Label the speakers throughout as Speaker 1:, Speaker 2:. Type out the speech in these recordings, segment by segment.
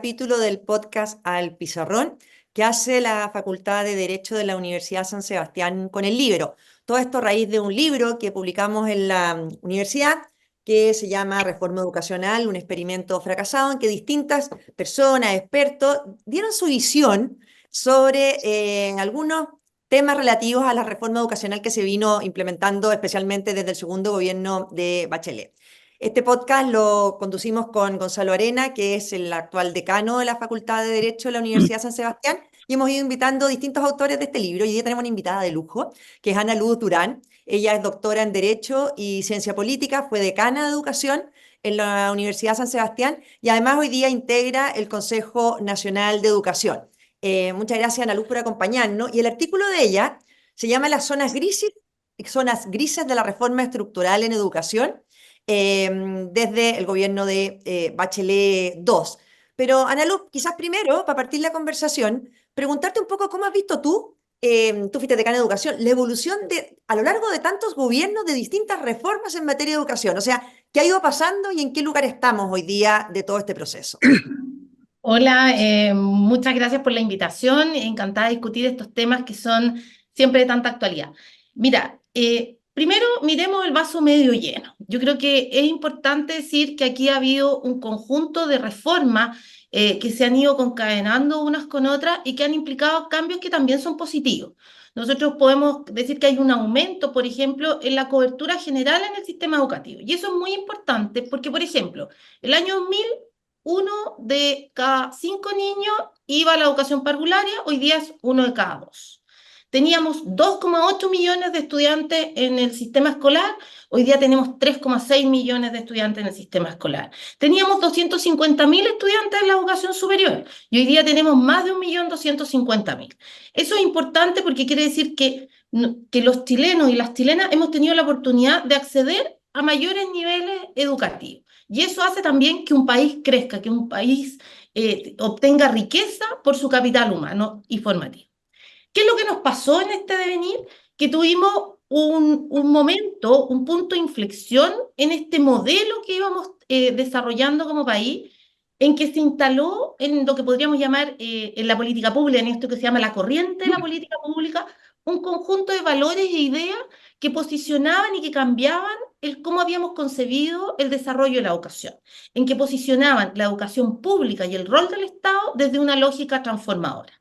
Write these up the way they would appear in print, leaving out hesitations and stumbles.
Speaker 1: capítulo del podcast Al Pizarrón que hace la Facultad de Derecho de la Universidad San Sebastián con el libro. Todo esto a raíz de un libro que publicamos en la universidad que se llama Reforma Educacional, un experimento fracasado, en que distintas personas, expertos, dieron su visión sobre algunos temas relativos a la reforma educacional que se vino implementando especialmente desde el segundo gobierno de Bachelet. Este podcast lo conducimos con Gonzalo Arena, que es el actual decano de la Facultad de Derecho de la Universidad San Sebastián, y hemos ido invitando distintos autores de este libro. Y hoy día tenemos una invitada de lujo, que es Ana Luz Durán. Ella es doctora en Derecho y Ciencia Política, fue decana de Educación en la Universidad San Sebastián y además hoy día integra el Consejo Nacional de Educación. Muchas gracias, Ana Luz, por acompañarnos. Y el artículo de ella se llama Las zonas grises de la reforma estructural en educación, desde el gobierno de Bachelet II. Pero, Ana Luz, quizás primero, para partir la conversación, preguntarte un poco cómo has visto tú fuiste decana de Educación, la evolución a lo largo de tantos gobiernos de distintas reformas en materia de educación. O sea, ¿qué ha ido pasando y en qué lugar estamos hoy día de todo este proceso?
Speaker 2: Hola, muchas gracias por la invitación. Encantada de discutir estos temas que son siempre de tanta actualidad. Mira, primero miremos el vaso medio lleno. Yo creo que es importante decir que aquí ha habido un conjunto de reformas que se han ido concadenando unas con otras y que han implicado cambios que también son positivos. Nosotros podemos decir que hay un aumento, por ejemplo, en la cobertura general en el sistema educativo. Y eso es muy importante porque, por ejemplo, el año 2000 uno de cada 5 niños iba a la educación parvularia, hoy día es uno de cada 2. Teníamos 2,8 millones de estudiantes en el sistema escolar, hoy día tenemos 3,6 millones de estudiantes en el sistema escolar. Teníamos 250.000 estudiantes en la educación superior y hoy día tenemos más de 1.250.000. Eso es importante porque quiere decir que los chilenos y las chilenas hemos tenido la oportunidad de acceder a mayores niveles educativos. Y eso hace también que un país crezca, que un país obtenga riqueza por su capital humano y formativo. ¿Qué es lo que nos pasó en este devenir? Que tuvimos un momento, un punto de inflexión en este modelo que íbamos desarrollando como país, en que se instaló en lo que podríamos llamar en la política pública, en esto que se llama la corriente de la política pública, un conjunto de valores e ideas que posicionaban y que cambiaban el cómo habíamos concebido el desarrollo de la educación, en que posicionaban la educación pública y el rol del Estado desde una lógica transformadora.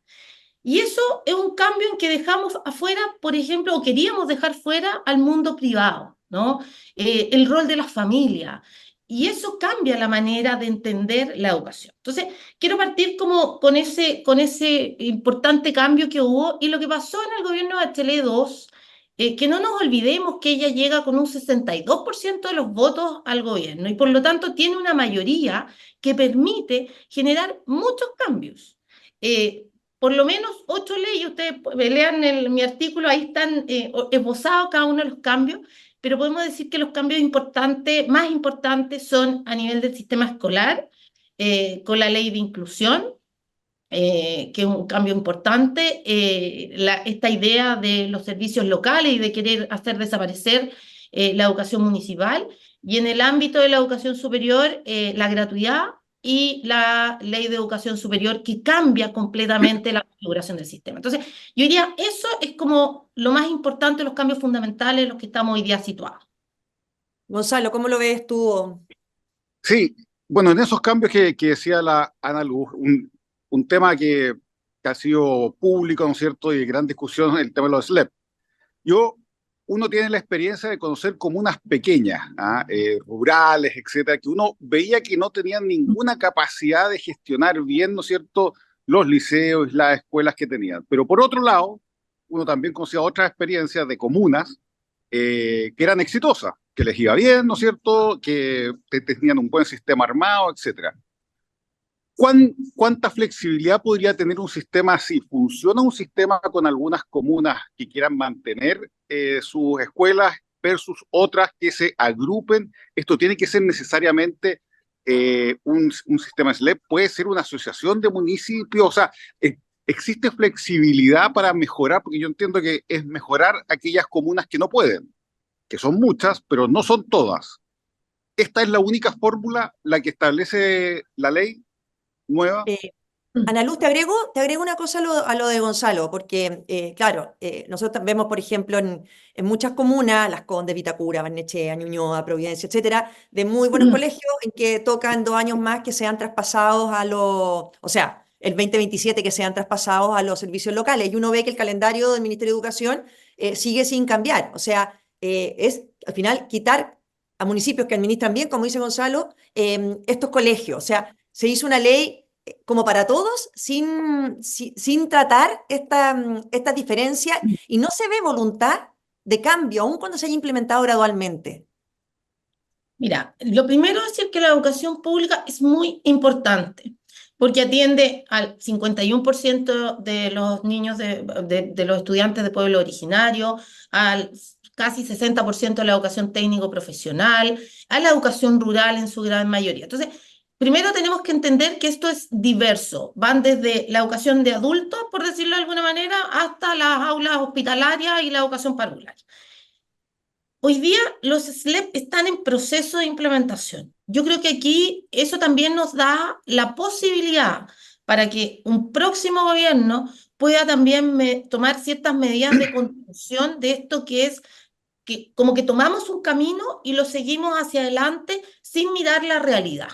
Speaker 2: Y eso es un cambio en que dejamos afuera, por ejemplo, o queríamos dejar fuera al mundo privado, ¿no? El rol de la familia. Y eso cambia la manera de entender la educación. Entonces, quiero partir como con ese importante cambio que hubo y lo que pasó en el gobierno de Bachelet II, que no nos olvidemos que ella llega con un 62% de los votos al gobierno y por lo tanto tiene una mayoría que permite generar muchos cambios. Por lo menos 8 leyes, ustedes lean mi artículo, ahí están esbozados cada uno de los cambios, pero podemos decir que los cambios importantes, más importantes son a nivel del sistema escolar, con la ley de inclusión, que es un cambio importante, esta idea de los servicios locales y de querer hacer desaparecer la educación municipal, y en el ámbito de la educación superior, la gratuidad y la ley de educación superior que cambia completamente la configuración del sistema. Entonces, yo diría, eso es como lo más importante, los cambios fundamentales en los que estamos hoy día situados.
Speaker 1: Gonzalo, ¿cómo lo ves tú?
Speaker 3: Sí, bueno, en esos cambios que decía la Ana Luz, un tema que ha sido público, ¿no es cierto?, y de gran discusión, el tema de los SLEP. Yo, uno tiene la experiencia de conocer comunas pequeñas, rurales, etcétera, que uno veía que no tenían ninguna capacidad de gestionar bien, ¿no es cierto?, los liceos, las escuelas que tenían. Pero por otro lado, uno también conocía otras experiencias de comunas que eran exitosas, que les iba bien, ¿no es cierto?, que tenían un buen sistema armado, etcétera. ¿Cuánta flexibilidad podría tener un sistema así? ¿Funciona un sistema con algunas comunas que quieran mantener sus escuelas versus otras que se agrupen? Esto tiene que ser necesariamente un sistema SLEP, puede ser una asociación de municipios, o sea, existe flexibilidad para mejorar, porque yo entiendo que es mejorar aquellas comunas que no pueden, que son muchas, pero no son todas. ¿Esta es la única fórmula, la que establece la ley? nueva.
Speaker 1: Eh, Ana Luz, te agrego una cosa a lo de Gonzalo, porque, claro, nosotros vemos, por ejemplo, en muchas comunas, Las Condes, Vitacura, Barnechea, Ñuñoa, Providencia, etcétera, de muy buenos colegios en que tocan 2 años más que sean traspasados o sea, el 2027 que sean traspasados a los servicios locales. Y uno ve que el calendario del Ministerio de Educación sigue sin cambiar. O sea, es al final quitar a municipios que administran bien, como dice Gonzalo, estos colegios. O sea, se hizo una ley como para todos, sin tratar estas diferencias y no se ve voluntad de cambio, aun cuando se haya implementado gradualmente.
Speaker 2: Mira, lo primero es decir que la educación pública es muy importante porque atiende al 51% de los niños de los estudiantes de pueblo originario, al casi 60% de la educación técnico-profesional, a la educación rural en su gran mayoría. Entonces, primero tenemos que entender que esto es diverso. Van desde la educación de adultos, por decirlo de alguna manera, hasta las aulas hospitalarias y la educación parvularia. Hoy día los SLEP están en proceso de implementación. Yo creo que aquí eso también nos da la posibilidad para que un próximo gobierno pueda también tomar ciertas medidas de contención de esto que es que como que tomamos un camino y lo seguimos hacia adelante sin mirar la realidad.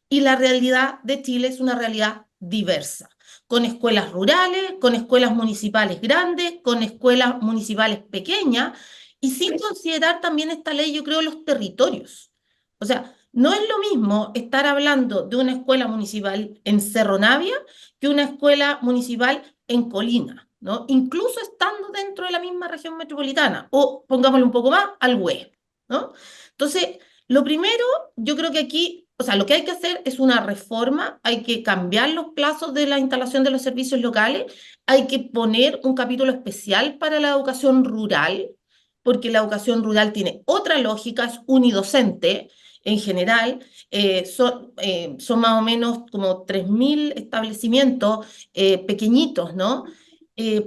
Speaker 2: Y la realidad de Chile es una realidad diversa, con escuelas rurales, con escuelas municipales grandes, con escuelas municipales pequeñas, y sin considerar también esta ley, yo creo, los territorios. O sea, no es lo mismo estar hablando de una escuela municipal en Cerro Navia que una escuela municipal en Colina, ¿no? Incluso estando dentro de la misma región metropolitana, o pongámoslo un poco más, al oeste, ¿no? Entonces, lo primero, yo creo que aquí, o sea, lo que hay que hacer es una reforma, hay que cambiar los plazos de la instalación de los servicios locales, hay que poner un capítulo especial para la educación rural, porque la educación rural tiene otra lógica, es unidocente en general, son más o menos como 3.000 establecimientos pequeñitos, ¿no?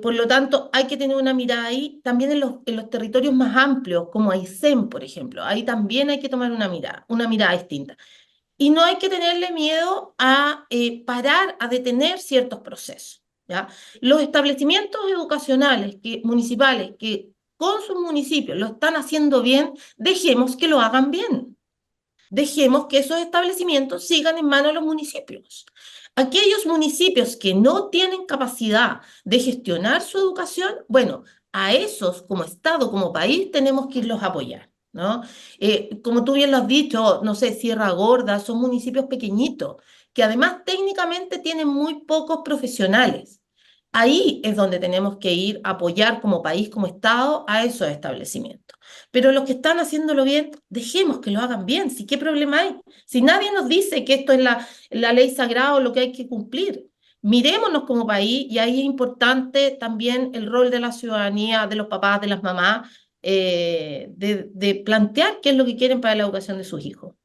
Speaker 2: Por lo tanto, hay que tener una mirada ahí, también en los territorios más amplios, como Aysén, por ejemplo, ahí también hay que tomar una mirada distinta. Y no hay que tenerle miedo a parar, a detener ciertos procesos, ¿ya? Los establecimientos educacionales municipales que con sus municipios lo están haciendo bien, dejemos que lo hagan bien. Dejemos que esos establecimientos sigan en manos de los municipios. Aquellos municipios que no tienen capacidad de gestionar su educación, bueno, a esos como Estado, como país, tenemos que irlos a apoyar, ¿no? Como tú bien lo has dicho, no sé, Sierra Gorda, son municipios pequeñitos, que además técnicamente tienen muy pocos profesionales. Ahí es donde tenemos que ir a apoyar como país, como Estado, a esos establecimientos. Pero los que están haciéndolo bien, dejemos que lo hagan bien. ¿Sí? ¿Qué problema hay? Si nadie nos dice que esto es la ley sagrada o lo que hay que cumplir, mirémonos como país y ahí es importante también el rol de la ciudadanía, de los papás, de las mamás, de plantear qué es lo que quieren para la educación de sus hijos.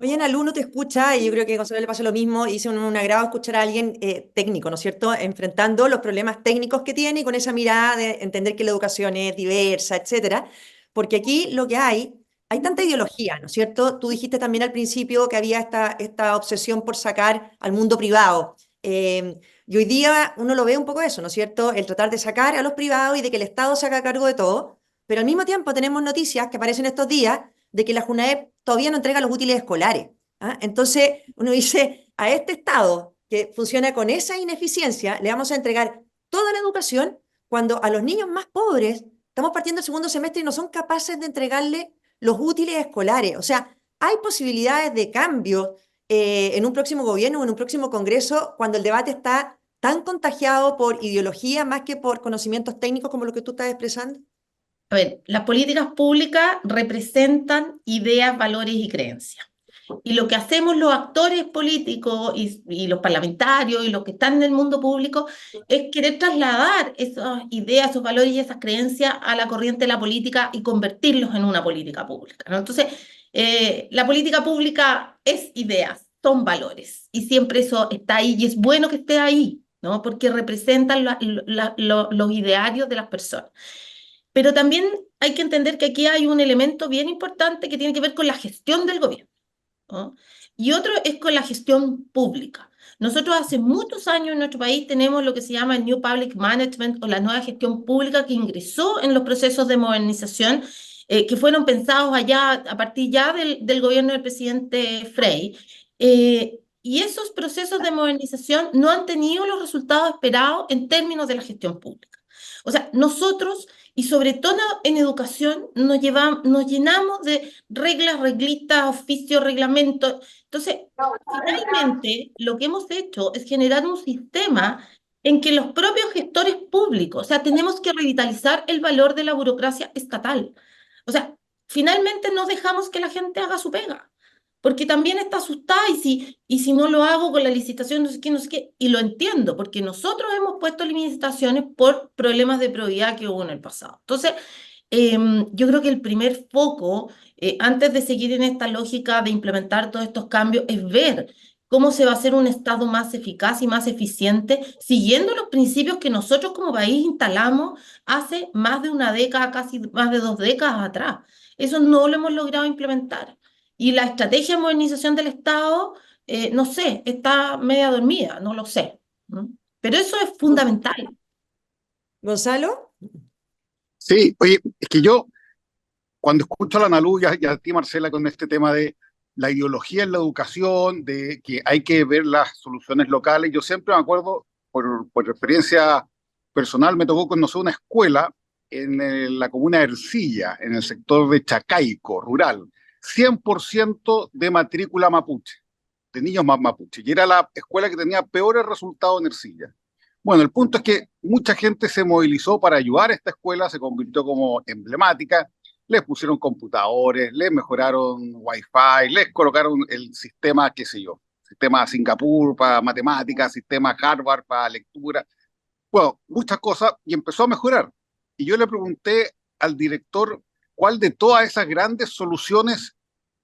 Speaker 1: Oye, en alumno te escucha, y yo creo que a Gonzalo le pasa lo mismo, y dice un agrado escuchar a alguien técnico, ¿no es cierto? Enfrentando los problemas técnicos que tiene y con esa mirada de entender que la educación es diversa, etcétera. Porque aquí lo que hay tanta ideología, ¿no es cierto? Tú dijiste también al principio que había esta obsesión por sacar al mundo privado. Y hoy día uno lo ve un poco eso, ¿no es cierto? El tratar de sacar a los privados y de que el Estado se haga cargo de todo, pero al mismo tiempo tenemos noticias que aparecen estos días de que la JUNAEP todavía no entrega los útiles escolares. ¿Ah? Entonces, uno dice, a este Estado que funciona con esa ineficiencia, le vamos a entregar toda la educación cuando a los niños más pobres estamos partiendo el segundo semestre y no son capaces de entregarle los útiles escolares. O sea, hay posibilidades de cambio en un próximo gobierno o en un próximo congreso cuando el debate está tan contagiado por ideología más que por conocimientos técnicos como lo que tú estás expresando.
Speaker 2: A ver, las políticas públicas representan ideas, valores y creencias. Y lo que hacemos los actores políticos y los parlamentarios y los que están en el mundo público es querer trasladar esas ideas, esos valores y esas creencias a la corriente de la política y convertirlos en una política pública, ¿no? Entonces, la política pública es ideas, son valores y siempre eso está ahí y es bueno que esté ahí, ¿no? Porque representan los idearios de las personas. Pero también hay que entender que aquí hay un elemento bien importante que tiene que ver con la gestión del gobierno, ¿no? y otro es con la gestión pública. Nosotros hace muchos años en nuestro país tenemos lo que se llama el New Public Management o la nueva gestión pública que ingresó en los procesos de modernización que fueron pensados allá a partir ya del gobierno del presidente Frei. Y esos procesos de modernización no han tenido los resultados esperados en términos de la gestión pública. O sea, nosotros, y sobre todo en educación, nos llenamos de reglas, reglitas, oficios, reglamentos. Entonces, finalmente, lo que hemos hecho es generar un sistema en que los propios gestores públicos, o sea, tenemos que revitalizar el valor de la burocracia estatal. O sea, finalmente no dejamos que la gente haga su pega, porque también está asustada y si no lo hago con la licitación, no sé qué, no sé qué, y lo entiendo, porque nosotros hemos puesto limitaciones por problemas de probidad que hubo en el pasado. Entonces, yo creo que el primer foco, antes de seguir en esta lógica de implementar todos estos cambios, es ver cómo se va a hacer un Estado más eficaz y más eficiente, siguiendo los principios que nosotros como país instalamos hace más de una década, casi más de 2 décadas atrás. Eso no lo hemos logrado implementar. Y la estrategia de modernización del Estado, no sé, está media dormida, no lo sé. ¿No? Pero eso es fundamental.
Speaker 1: Gonzalo.
Speaker 3: Sí, oye, es que yo cuando escucho a la Analu y a ti, Marcela, con este tema de la ideología en la educación, de que hay que ver las soluciones locales, yo siempre me acuerdo, por experiencia personal, me tocó conocer una escuela en la comuna de Ercilla, en el sector de Chacaico, rural, 100% de matrícula mapuche, de niños más mapuche, y era la escuela que tenía peores resultados en Ercilla. Bueno, el punto es que mucha gente se movilizó para ayudar a esta escuela, se convirtió como emblemática, les pusieron computadores, les mejoraron Wi-Fi, les colocaron el sistema, qué sé yo, sistema Singapur para matemáticas, sistema Harvard para lectura, bueno, muchas cosas, y empezó a mejorar. Y yo le pregunté al director cuál de todas esas grandes soluciones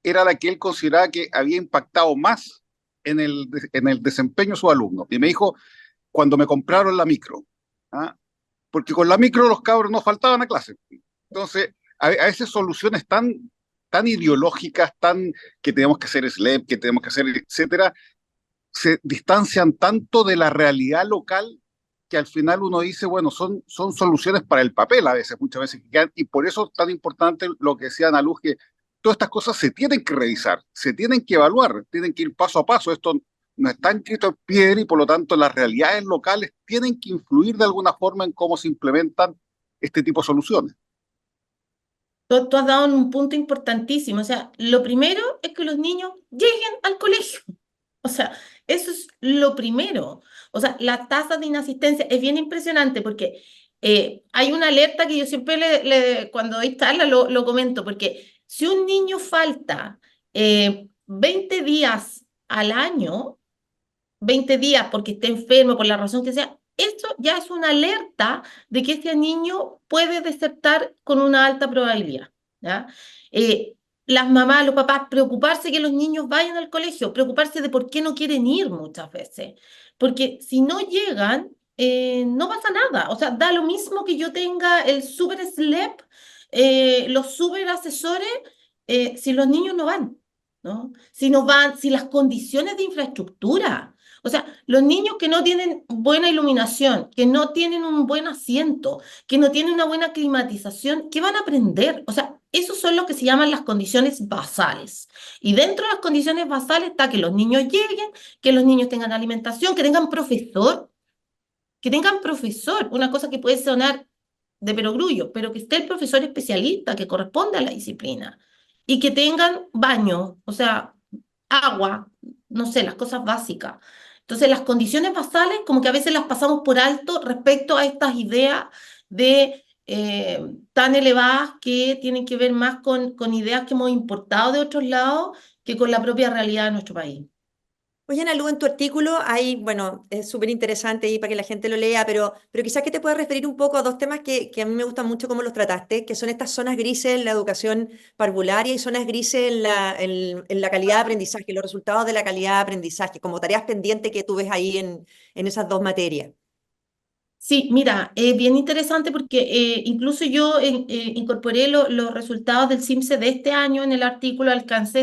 Speaker 3: era la que él consideraba que había impactado más en el desempeño de sus alumnos. Y me dijo, cuando me compraron la micro, ¿ah? Porque con la micro los cabros no faltaban a clase. Entonces, a veces soluciones tan ideológicas, tan que tenemos que hacer SLEP, que tenemos que hacer, etcétera, se distancian tanto de la realidad local que al final uno dice, bueno, son soluciones para el papel a veces, muchas veces, y por eso es tan importante lo que decía Ana Luz, que todas estas cosas se tienen que revisar, se tienen que evaluar, tienen que ir paso a paso. Esto no está escrito en piedra y por lo tanto las realidades locales tienen que influir de alguna forma en cómo se implementan este tipo de soluciones.
Speaker 2: Tú has dado un punto importantísimo. O sea, lo primero es que los niños lleguen al colegio. O sea, eso es lo primero. O sea, la tasa de inasistencia es bien impresionante porque hay una alerta que yo siempre cuando doy charla lo comento, porque si un niño falta 20 días al año, 20 días porque esté enfermo, por la razón que sea, eso ya es una alerta de que ese niño puede desertar con una alta probabilidad. ¿Ya? Las mamás, los papás, preocuparse que los niños vayan al colegio, preocuparse de por qué no quieren ir muchas veces, porque si no llegan, no pasa nada. O sea, da lo mismo que yo tenga el super SLEP, los super asesores, si los niños no van. ¿No? Si no van, si las condiciones de infraestructura, o sea, los niños que no tienen buena iluminación, que no tienen un buen asiento, que no tienen una buena climatización, ¿qué van a aprender? O sea, esos son lo que se llaman las condiciones basales. Y dentro de las condiciones basales está que los niños lleguen, que los niños tengan alimentación, que tengan profesor, una cosa que puede sonar de perogrullo, pero que esté el profesor especialista que corresponde a la disciplina y que tengan baño, o sea, agua, no sé, las cosas básicas. Entonces, las condiciones basales, como que a veces las pasamos por alto respecto a estas ideas de tan elevadas que tienen que ver más con ideas que hemos importado de otros lados que con la propia realidad de nuestro país.
Speaker 1: Oye, Analu, en tu artículo hay, bueno, es súper interesante y para que la gente lo lea, pero quizás que te puedas referir un poco a dos temas que a mí me gustan mucho cómo los trataste, que son estas zonas grises en la educación parvularia y zonas grises en la calidad de aprendizaje, los resultados de la calidad de aprendizaje, como tareas pendientes que tú ves ahí en esas dos materias.
Speaker 2: Sí, mira, es bien interesante porque incluso yo incorporé los resultados del CIMSE de este año en el artículo,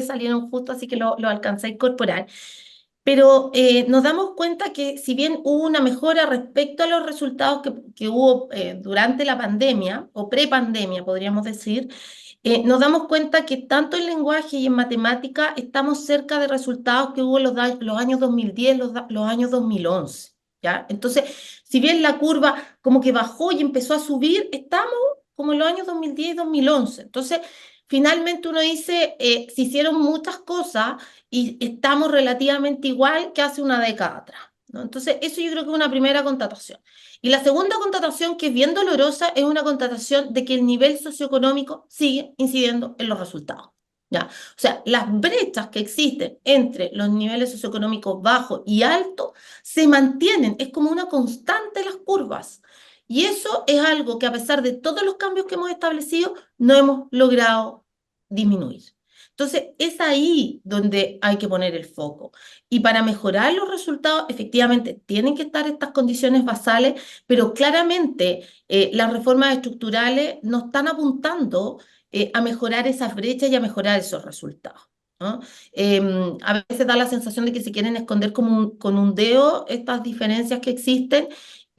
Speaker 2: salieron justo, así que lo alcancé a incorporar. Pero nos damos cuenta que si bien hubo una mejora respecto a los resultados que hubo durante la pandemia o prepandemia, podríamos decir, nos damos cuenta que tanto en lenguaje y en matemática estamos cerca de resultados que hubo los años 2010, los años 2011, ¿ya? Entonces, si bien la curva como que bajó y empezó a subir, estamos como en los años 2010 y 2011. Entonces, finalmente uno dice, se hicieron muchas cosas y estamos relativamente igual que hace una década atrás, ¿no? Entonces, eso yo creo que es una primera constatación. Y la segunda constatación, que es bien dolorosa, es una constatación de que el nivel socioeconómico sigue incidiendo en los resultados, ¿ya? O sea, las brechas que existen entre los niveles socioeconómicos bajos y altos se mantienen, es como una constante en las curvas. Y eso es algo que a pesar de todos los cambios que hemos establecido, no hemos logrado disminuir. Entonces, es ahí donde hay que poner el foco. Y para mejorar los resultados, efectivamente, tienen que estar estas condiciones basales, pero claramente las reformas estructurales no están apuntando a mejorar esas brechas y a mejorar esos resultados, ¿no? A veces da la sensación de que se quieren esconder con un dedo estas diferencias que existen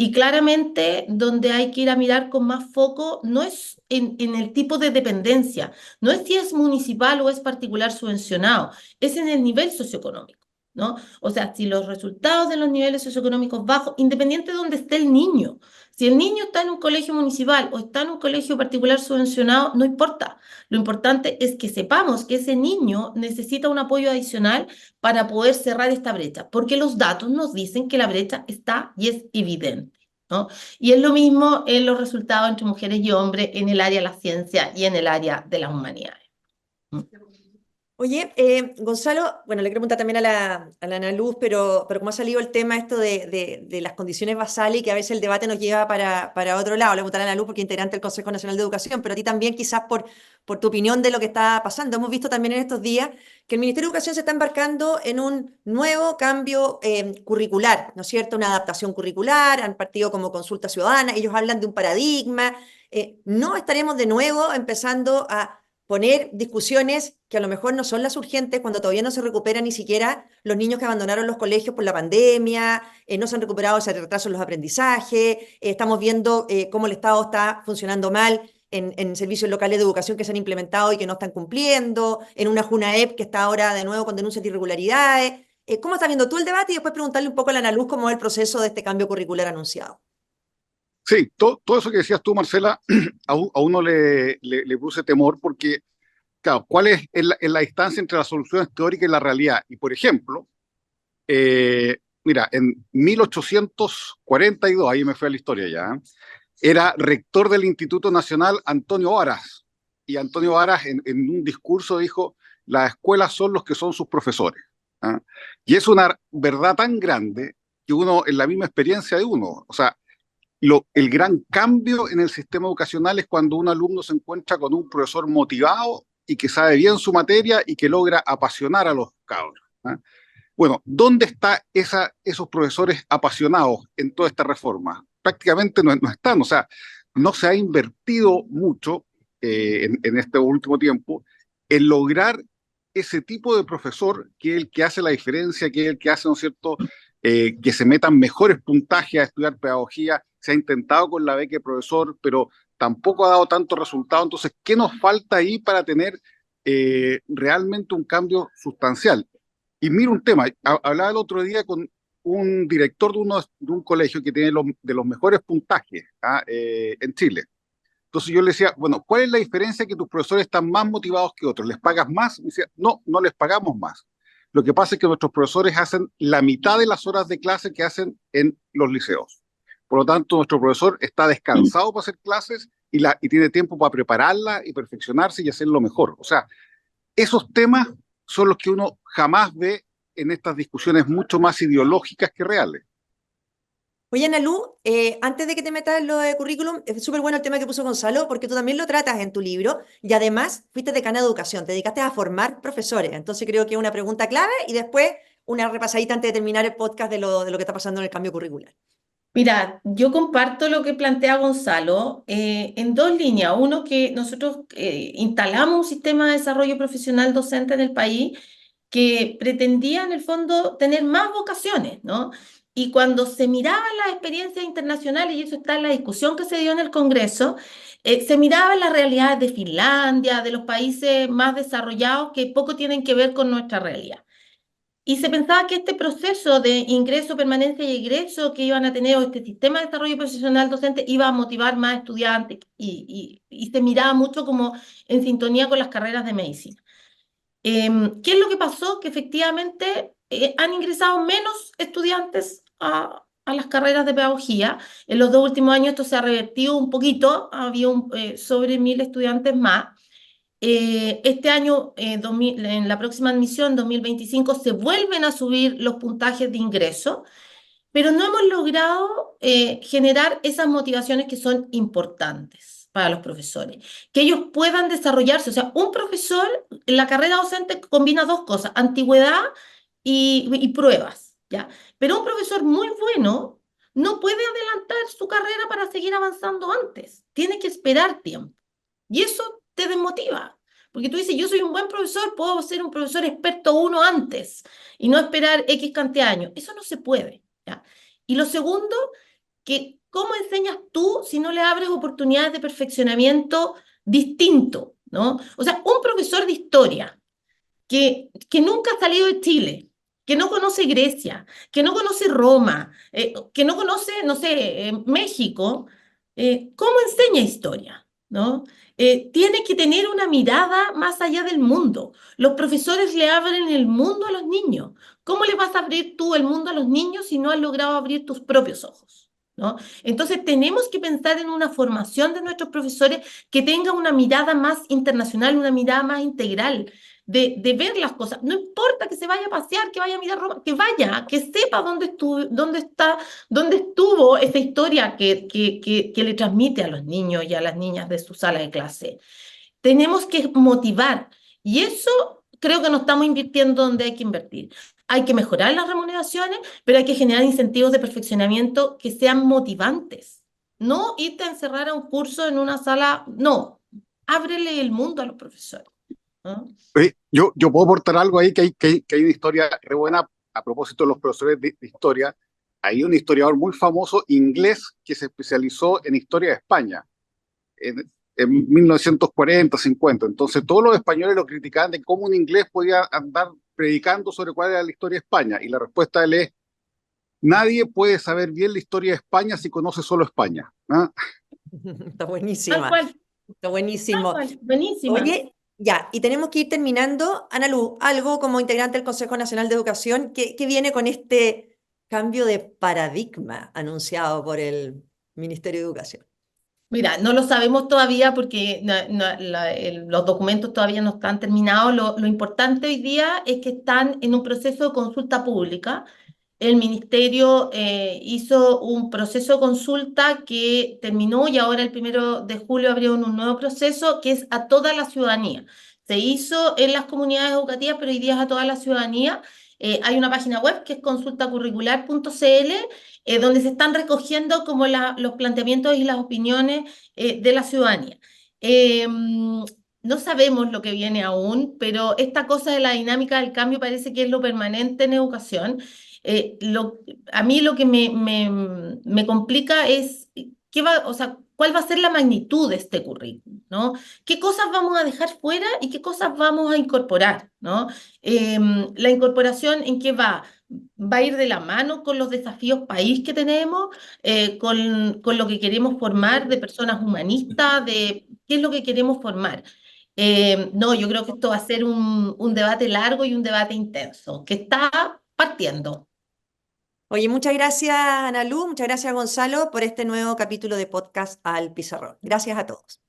Speaker 2: y claramente donde hay que ir a mirar con más foco no es en el tipo de dependencia, no es si es municipal o es particular subvencionado, es en el nivel socioeconómico, ¿no? O sea, si los resultados de los niveles socioeconómicos bajos, independiente de donde esté el niño, si el niño está en un colegio municipal o está en un colegio particular subvencionado, no importa. Lo importante es que sepamos que ese niño necesita un apoyo adicional para poder cerrar esta brecha, porque los datos nos dicen que la brecha está y es evidente, ¿no? Y es lo mismo en los resultados entre mujeres y hombres en el área de la ciencia y en el área de las humanidades.
Speaker 1: Oye, Gonzalo, bueno, le quiero preguntar también a la Ana Luz, pero como ha salido el tema esto de las condiciones basales y que a veces el debate nos lleva para otro lado, le voy a preguntar a Ana Luz porque es integrante del Consejo Nacional de Educación, pero a ti también quizás por tu opinión de lo que está pasando. Hemos visto también en estos días que el Ministerio de Educación se está embarcando en un nuevo cambio curricular, ¿no es cierto? Una adaptación curricular, han partido como consulta ciudadana, ellos hablan de un paradigma. ¿No estaremos de nuevo empezando a poner discusiones que a lo mejor no son las urgentes cuando todavía no se recuperan ni siquiera los niños que abandonaron los colegios por la pandemia, no se han recuperado ese retraso en los aprendizajes, estamos viendo cómo el Estado está funcionando mal en servicios locales de educación que se han implementado y que no están cumpliendo, en una JUNAEP que está ahora de nuevo con denuncias de irregularidades? ¿Cómo estás viendo tú el debate? Y después preguntarle un poco a la Ana Luz cómo es el proceso de este cambio curricular anunciado.
Speaker 3: Sí, todo eso que decías tú, Marcela, a uno le produce temor porque, claro, ¿cuál es la distancia entre las soluciones teóricas y la realidad? Y, por ejemplo, mira, en 1842, ahí me fui a la historia ya, era rector del Instituto Nacional Antonio Varas. Y Antonio Varas en un discurso dijo, las escuelas son los que son sus profesores. ¿Ah? Y es una verdad tan grande que uno, en la misma experiencia de uno, o sea, el gran cambio en el sistema educacional es cuando un alumno se encuentra con un profesor motivado y que sabe bien su materia y que logra apasionar a los cabros. ¿Ah? Bueno, ¿dónde están esos profesores apasionados en toda esta reforma? Prácticamente no están, o sea, no se ha invertido mucho en este último tiempo en lograr ese tipo de profesor que es el que hace la diferencia, que es el que hace, ¿no es cierto?, que se metan mejores puntajes a estudiar pedagogía. Se ha intentado con la beca de profesor, pero tampoco ha dado tanto resultado. Entonces, ¿qué nos falta ahí para tener realmente un cambio sustancial? Y mira un tema, hablaba el otro día con un director de un colegio que tiene de los mejores puntajes en Chile. Entonces yo le decía, bueno, ¿cuál es la diferencia que tus profesores están más motivados que otros? ¿Les pagas más? Me decía, no, no les pagamos más. Lo que pasa es que nuestros profesores hacen la mitad de las horas de clase que hacen en los liceos. Por lo tanto, nuestro profesor está descansado para hacer clases y tiene tiempo para prepararla y perfeccionarse y hacerlo mejor. O sea, esos temas son los que uno jamás ve en estas discusiones mucho más ideológicas que reales.
Speaker 1: Oye, Ana Lu, antes de que te metas en lo de currículum, es súper bueno el tema que puso Gonzalo, porque tú también lo tratas en tu libro y además fuiste decana de educación, te dedicaste a formar profesores. Entonces creo que es una pregunta clave y después una repasadita antes de terminar el podcast de lo que está pasando en el cambio curricular.
Speaker 2: Mira, yo comparto lo que plantea Gonzalo en dos líneas. Uno, que nosotros instalamos un sistema de desarrollo profesional docente en el país que pretendía en el fondo tener más vocaciones, ¿no? Y cuando se miraban las experiencias internacionales, y eso está en la discusión que se dio en el Congreso, se miraban las realidades de Finlandia, de los países más desarrollados que poco tienen que ver con nuestra realidad. Y se pensaba que este proceso de ingreso, permanencia y egreso que iban a tener, o este sistema de desarrollo profesional docente, iba a motivar más estudiantes y se miraba mucho como en sintonía con las carreras de medicina. ¿Qué es lo que pasó? Que efectivamente han ingresado menos estudiantes a las carreras de pedagogía. En los 2 últimos años esto se ha revertido un poquito, había sobre 1000 estudiantes más. Este año, en la próxima admisión, 2025, se vuelven a subir los puntajes de ingreso, pero no hemos logrado generar esas motivaciones que son importantes para los profesores, que ellos puedan desarrollarse. O sea, un profesor en la carrera docente combina dos cosas, antigüedad y pruebas, ¿ya? Pero un profesor muy bueno no puede adelantar su carrera para seguir avanzando antes, tiene que esperar tiempo. Y eso te desmotiva, porque tú dices, yo soy un buen profesor, puedo ser un profesor experto uno antes y no esperar X cantidad de años. Eso no se puede, ¿ya? Y lo segundo, que cómo enseñas tú si no le abres oportunidades de perfeccionamiento distinto, ¿no? O sea, un profesor de historia que nunca ha salido de Chile, que no conoce Grecia, que no conoce Roma, que no conoce, no sé, México, ¿cómo enseña historia? ¿No? Tiene que tener una mirada más allá del mundo. Los profesores le abren el mundo a los niños. ¿Cómo le vas a abrir tú el mundo a los niños si no has logrado abrir tus propios ojos? ¿No? Entonces tenemos que pensar en una formación de nuestros profesores que tenga una mirada más internacional, una mirada más integral, de ver las cosas. No importa que se vaya a pasear, que vaya a mirar Roma, que vaya, que sepa dónde estuvo esa historia que le transmite a los niños y a las niñas de su sala de clase. Tenemos que motivar y eso creo que no estamos invirtiendo donde hay que invertir. Hay que mejorar las remuneraciones, pero hay que generar incentivos de perfeccionamiento que sean motivantes. No irte a encerrar a un curso en una sala, no. Ábrele el mundo a los profesores, ¿no?
Speaker 3: Yo puedo aportar algo ahí, que hay una historia re buena a propósito de los profesores de historia. Hay un historiador muy famoso inglés que se especializó en historia de España en 1940-50. Entonces todos los españoles lo criticaban de cómo un inglés podía andar predicando sobre cuál era la historia de España. Y la respuesta de él es, nadie puede saber bien la historia de España si conoce solo España. ¿Ah?
Speaker 1: Está
Speaker 2: Tal
Speaker 1: buenísima,
Speaker 2: cual,
Speaker 1: está
Speaker 2: tal
Speaker 1: buenísimo.
Speaker 2: cual, buenísima.
Speaker 1: Oye, ya, y tenemos que ir terminando. Ana Lu, algo como integrante del Consejo Nacional de Educación, ¿qué viene con este cambio de paradigma anunciado por el Ministerio de Educación?
Speaker 2: Mira, no lo sabemos todavía porque los documentos todavía no están terminados. Lo importante hoy día es que están en un proceso de consulta pública. El ministerio hizo un proceso de consulta que terminó y ahora el 1 de julio abrieron un nuevo proceso que es a toda la ciudadanía. Se hizo en las comunidades educativas, pero hoy día es a toda la ciudadanía. Hay una página web que es consultacurricular.cl, donde se están recogiendo como los planteamientos y las opiniones de la ciudadanía. No sabemos lo que viene aún, pero esta cosa de la dinámica del cambio parece que es lo permanente en educación. Eh, lo, a mí lo que me complica es o sea, cuál va a ser la magnitud de este currículum, ¿no? ¿Qué cosas vamos a dejar fuera y qué cosas vamos a incorporar, ¿no? La incorporación en qué va a ir de la mano con los desafíos país que tenemos, con lo que queremos formar de personas humanistas, de qué es lo que queremos formar. No, yo creo que esto va a ser un debate largo y un debate intenso, que está partiendo.
Speaker 1: Oye, muchas gracias, Ana Lu, muchas gracias, Gonzalo, por este nuevo capítulo de podcast Al Pizarrón. Gracias a todos.